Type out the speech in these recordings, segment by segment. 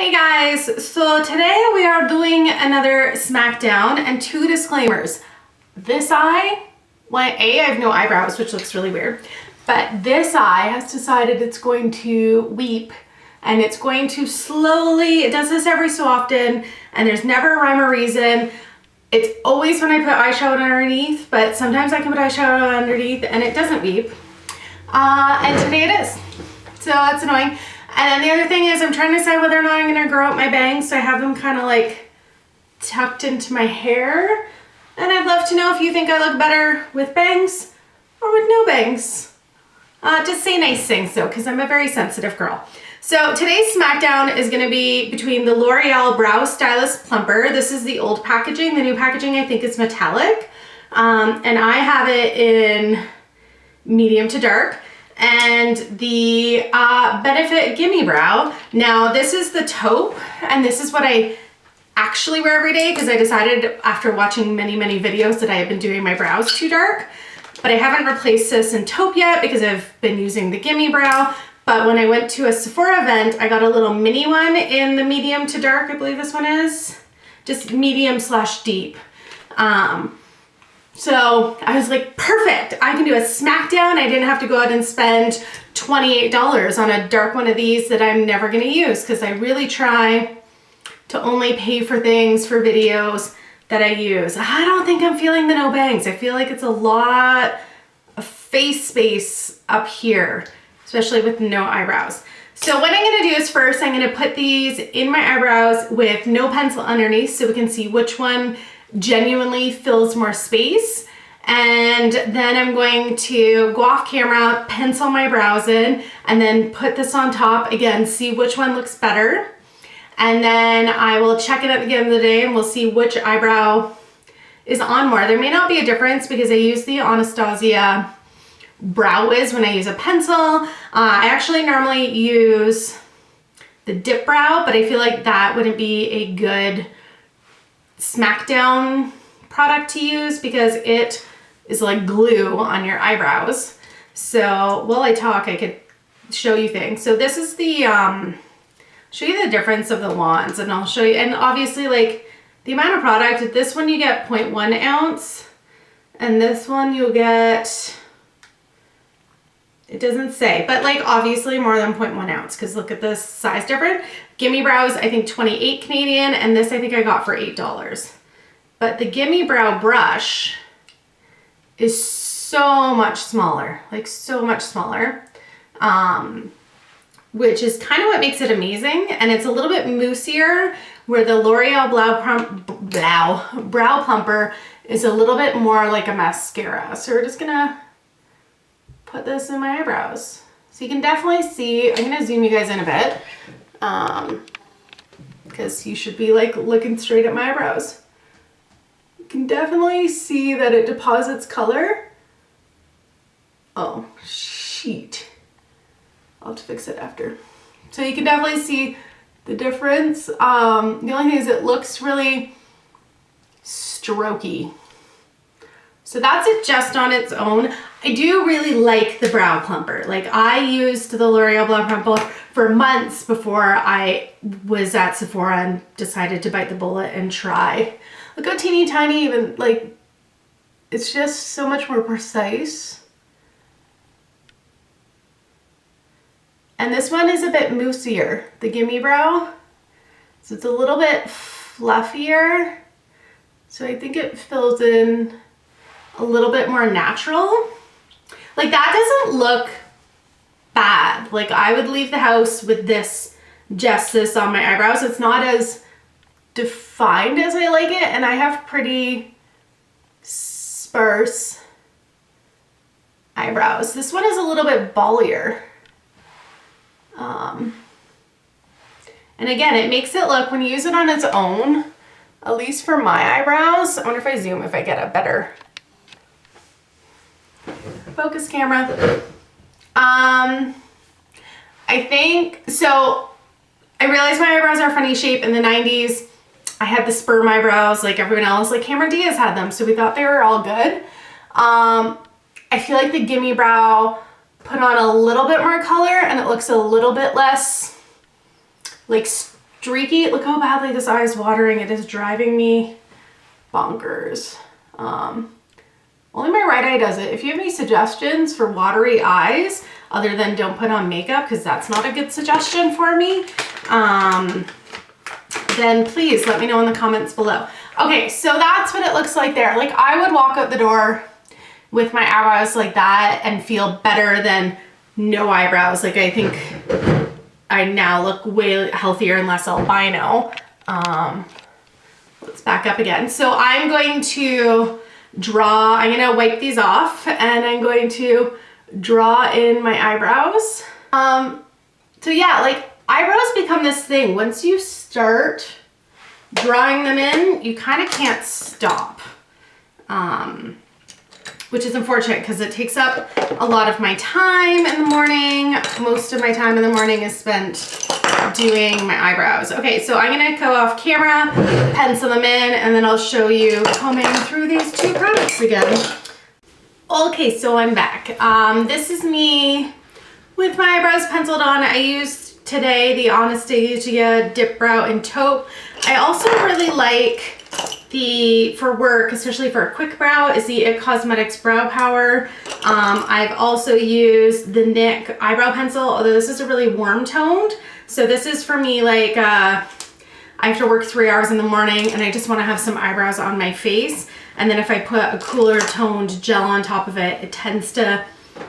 Hey guys, so today we are doing another SmackDown and two disclaimers. This eye, well, I have no eyebrows, which looks really weird, but this eye has decided it's going to weep and it's going to slowly, it does this every so often and there's never a rhyme or reason. It's always when I put eyeshadow underneath, but sometimes I can put eyeshadow underneath and it doesn't weep. And today it is, so that's annoying. And then the other thing is I'm trying to decide whether or not I'm gonna grow out my bangs, so I have them kind of like tucked into my hair. And I'd love to know if you think I look better with bangs or with no bangs. Just say nice things though, because I'm a very sensitive girl. So today's SmackDown is gonna be between the L'Oreal Brow Stylist Plumper. This is the old packaging. The new packaging I think is metallic. And I have it in medium to dark. And the Benefit Gimme Brow. Now this is the taupe, and this is what I actually wear every day because I decided after watching many videos that I have been doing my brows too dark. But I haven't replaced this in taupe yet because I've been using the Gimme Brow. But when I went to a Sephora event, I got a little mini one in the medium to dark, I believe this one is. Just medium/deep. So I was like, perfect, I can do a SmackDown. I didn't have to go out and spend $28 on a dark one of these that I'm never gonna use because I really try to only pay for things for videos that I use. I don't think I'm feeling the no bangs. I feel like it's a lot of face space up here, especially with no eyebrows. So what I'm gonna do is first, I'm gonna put these in my eyebrows with no pencil underneath so we can see which one genuinely fills more space. And then I'm going to go off camera, pencil my brows in, and then put this on top again, see which one looks better. And then I will check it at the end of the day and we'll see which eyebrow is on more. There may not be a difference because I use the Anastasia Brow Wiz when I use a pencil. I actually normally use the Dip Brow, but I feel like that wouldn't be a good SmackDown product to use because it is like glue on your eyebrows. So while I talk, I could show you things. So this is the, show you the difference of the wands, and I'll show you, and obviously like the amount of product, this one you get 0.1 ounce, and this one you'll get, it doesn't say, but like obviously more than 0.1 ounce because look at this size difference. Gimme Brows, I think 28 Canadian, and this I think I got for $8. But the Gimme Brow brush is so much smaller, like so much smaller, which is kind of what makes it amazing. And it's a little bit moussier, where the L'Oreal Brow Plumper is a little bit more like a mascara. So we're just gonna put this in my eyebrows. So you can definitely see, I'm gonna zoom you guys in a bit, because you should be like looking straight at my eyebrows. You can definitely see that it deposits color. Oh, sheet. I'll have to fix it after. So you can definitely see the difference. The only thing is it looks really strokey. So that's it just on its own. I do really like the Brow Plumper. Like I used the L'Oreal Brow Plumper for months before I was at Sephora and decided to bite the bullet and try. Look how teeny tiny, even like, it's just so much more precise. And this one is a bit moussier, the Gimme Brow. So it's a little bit fluffier. So I think it fills in a little bit more natural. Like that doesn't look bad. Like I would leave the house with this, just this on my eyebrows. It's not as defined as I like it, and I have pretty sparse eyebrows. This one is a little bit ballier. And again, it makes it look, when you use it on its own, at least for my eyebrows, I wonder if I zoom, if I get a better focus camera. I think, so I realized my eyebrows are a funny shape. In the 90s, I had the sperm eyebrows like everyone else, like Cameron Diaz had them, so we thought they were all good. I feel like the Gimme Brow put on a little bit more color and it looks a little bit less like streaky. Look how badly this eye is watering. It is driving me bonkers. Only my right eye does it. If you have any suggestions for watery eyes, other than don't put on makeup, because that's not a good suggestion for me, then please let me know in the comments below. Okay, so that's what it looks like there. Like, I would walk out the door with my eyebrows like that and feel better than no eyebrows. Like, I think I now look way healthier and less albino. Let's back up again. So I'm going to draw, I'm gonna wipe these off and I'm going to draw in my eyebrows. So yeah, like, eyebrows become this thing. Once you start drawing them in, you kind of can't stop. Which is unfortunate because it takes up a lot of my time in the morning. Most of my time in the morning is spent doing my eyebrows. Okay, so I'm gonna go off camera, pencil them in, and then I'll show you combing through these two products again. Okay, so I'm back. This is me with my eyebrows penciled on. I used today the Anastasia Dip Brow in Taupe. I also really like for work, especially for a quick brow, is the IT Cosmetics Brow Power. I've also used the NYX eyebrow pencil, although this is a really warm toned. So this is for me, like, I have to work 3 hours in the morning and I just want to have some eyebrows on my face. And then if I put a cooler toned gel on top of it, it tends to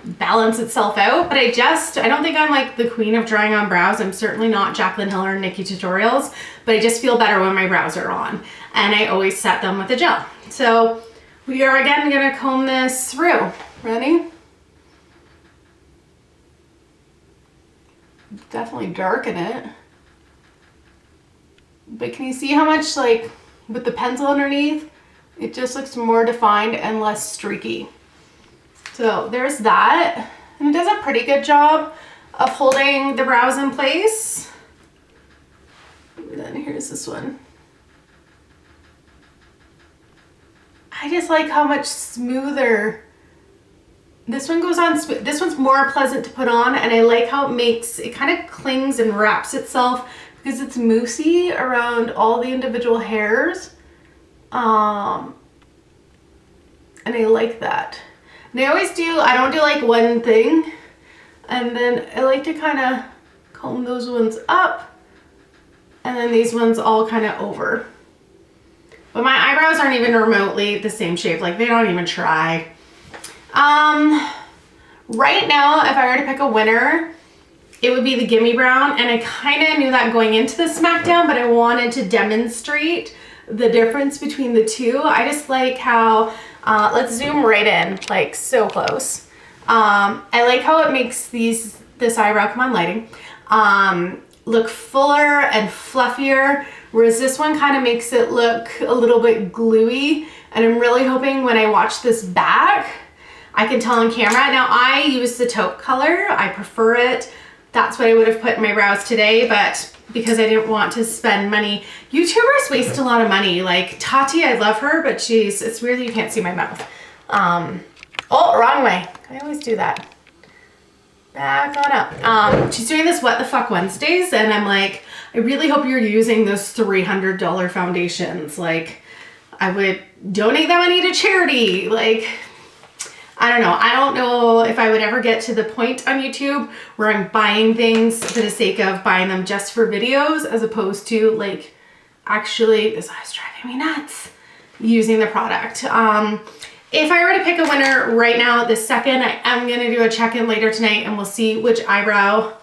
balance itself out. But I don't think I'm like the queen of drawing on brows. I'm certainly not Jaclyn Hill or Nikki Tutorials, but I just feel better when my brows are on. And I always set them with a gel. So we are again gonna comb this through. Ready? Definitely darken it. But can you see how much, like, with the pencil underneath, it just looks more defined and less streaky. So there's that. And it does a pretty good job of holding the brows in place. And then here's this one. I just like how much smoother this one goes on. This one's more pleasant to put on, and I like how it kind of clings and wraps itself because it's moussey around all the individual hairs. And I like that. And I don't do like one thing, and then I like to kind of comb those ones up, and then these ones all kind of over. But my eyebrows aren't even remotely the same shape. Like, they don't even try. Right now, if I were to pick a winner, it would be the Gimme Brown. And I kind of knew that going into the SmackDown, but I wanted to demonstrate the difference between the two. I just like how, let's zoom right in, like so close. I like how it makes this eyebrow, come on lighting, look fuller and fluffier. Whereas this one kind of makes it look a little bit gluey. And I'm really hoping when I watch this back, I can tell on camera. Now, I use the taupe color. I prefer it. That's what I would have put in my brows today, but because I didn't want to spend money. YouTubers waste a lot of money. Like Tati, I love her, but it's weird that you can't see my mouth. Oh, wrong way. I always do that. Back on up. She's doing this What the Fuck Wednesdays, and I'm like, I really hope you're using those $300 foundations. Like, I would donate that money to charity. Like, I don't know. I don't know if I would ever get to the point on YouTube where I'm buying things for the sake of buying them just for videos, as opposed to, like, actually, this eye's driving me nuts, using the product. If I were to pick a winner right now, this second, I am going to do a check-in later tonight, and we'll see which eyebrow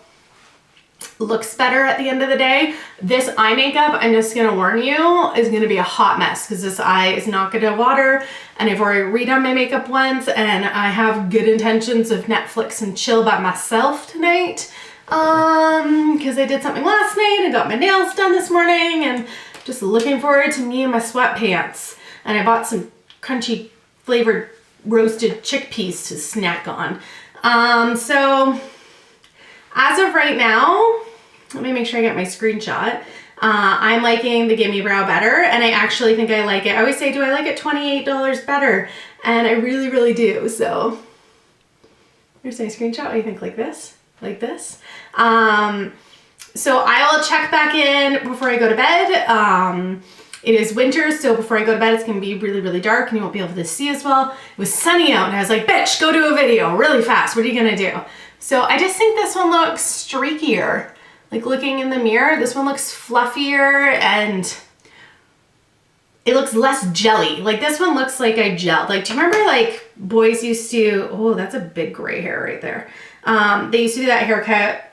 looks better at the end of the day. This eye makeup, I'm just going to warn you, is going to be a hot mess because this eye is not going to water, and I've already redone my makeup once, and I have good intentions of Netflix and chill by myself tonight because I did something last night and got my nails done this morning, and just looking forward to me and my sweatpants. And I bought some crunchy flavored roasted chickpeas to snack on. So as of right now, let me make sure I get my screenshot. I'm liking the Gimme Brow better, and I actually think I like it. I always say, do I like it $28 better? And I really, really do. So here's my screenshot. What do you think? Like this? Like this? So I will check back in before I go to bed. It is winter, so before I go to bed, it's gonna be really, really dark and you won't be able to see as well. It was sunny out and I was like, bitch, go do a video really fast. What are you gonna do? So I just think this one looks streakier. Like looking in the mirror, this one looks fluffier and it looks less jelly. Like this one looks like I gelled. Like, do you remember like boys used to, oh, that's a big gray hair right there. They used to do that haircut.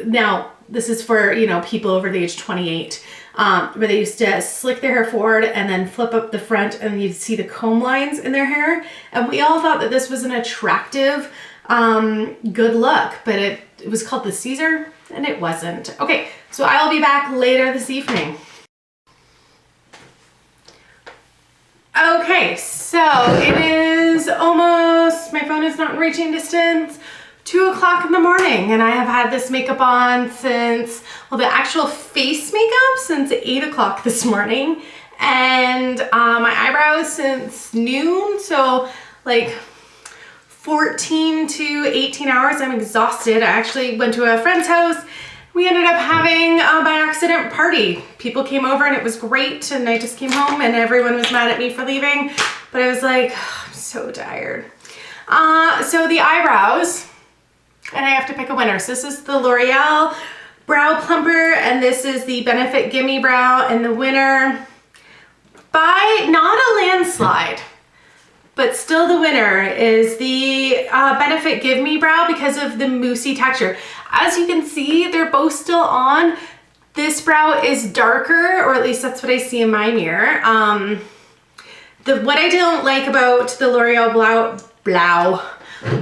Now, this is for, you know, people over the age 28, where they used to slick their hair forward and then flip up the front and you'd see the comb lines in their hair. And we all thought that this was an attractive, good look, but it was called the Caesar and it wasn't. Okay, so I'll be back later this evening. Okay, so it is almost, my phone is not in reaching distance, 2 o'clock in the morning, and I have had this makeup on since, well, the actual face makeup since 8 o'clock this morning, and my eyebrows since noon, so like 14 to 18 hours. I'm exhausted. I actually went to a friend's house. We ended up having a by accident party. People came over and it was great, and I just came home and everyone was mad at me for leaving, but I was like, oh, I'm so tired. So the eyebrows, and I have to pick a winner. So this is the Loreal Brow Plumper, and this is the Benefit Gimme Brow, and the winner by not a landslide, but still the winner is the Benefit Give Me Brow because of the moussey texture. As you can see, they're both still on. This brow is darker, or at least that's what I see in my mirror. What I don't like about the L'Oreal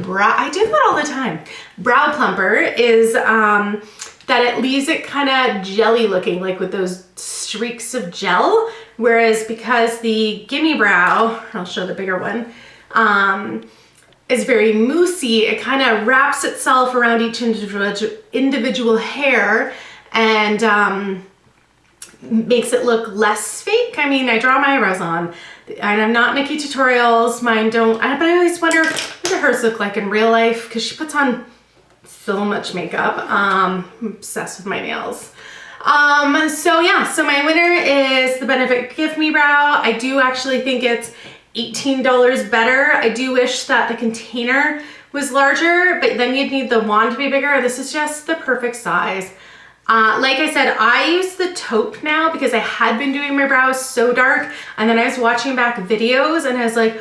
I do that all the time. Brow Plumper is that it leaves it kind of jelly looking, like with those streaks of gel. Whereas because the Gimme Brow, I'll show the bigger one, is very moussey, it kind of wraps itself around each individual hair and makes it look less fake. I mean, I draw my eyebrows on, and I'm not Nikki Tutorials. Mine don't, but I always wonder what do hers look like in real life, because she puts on so much makeup. I'm obsessed with my nails. So yeah, so my winner is the Benefit Give Me Brow. I do actually think it's $18 better. I do wish that the container was larger, but then you'd need the wand to be bigger. This is just the perfect size. Like I said, I use the taupe now because I had been doing my brows so dark, and then I was watching back videos and I was like,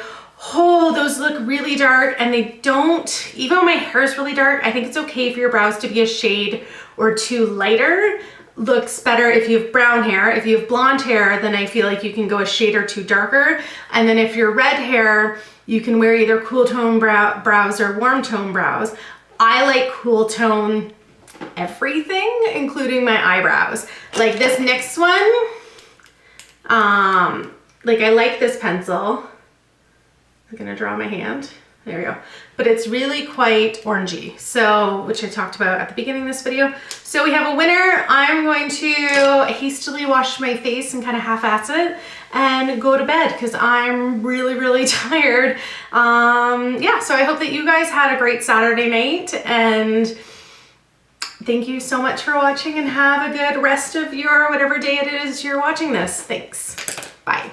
oh, those look really dark, and they don't, even though my hair is really dark, I think it's okay for your brows to be a shade or two lighter. Looks better if you have brown hair. If you have blonde hair, then I feel like you can go a shade or two darker. And then if you're red hair, you can wear either cool tone brows or warm tone brows. I like cool tone everything, including my eyebrows. Like this next one, like I like this pencil. I'm gonna draw my hand. There we go. But it's really quite orangey, so, which I talked about at the beginning of this video. So we have a winner. I'm going to hastily wash my face and kind of half-ass it and go to bed because I'm really, really tired. Yeah, so I hope that you guys had a great Saturday night, and thank you so much for watching, and have a good rest of your whatever day it is you're watching this. Thanks. Bye.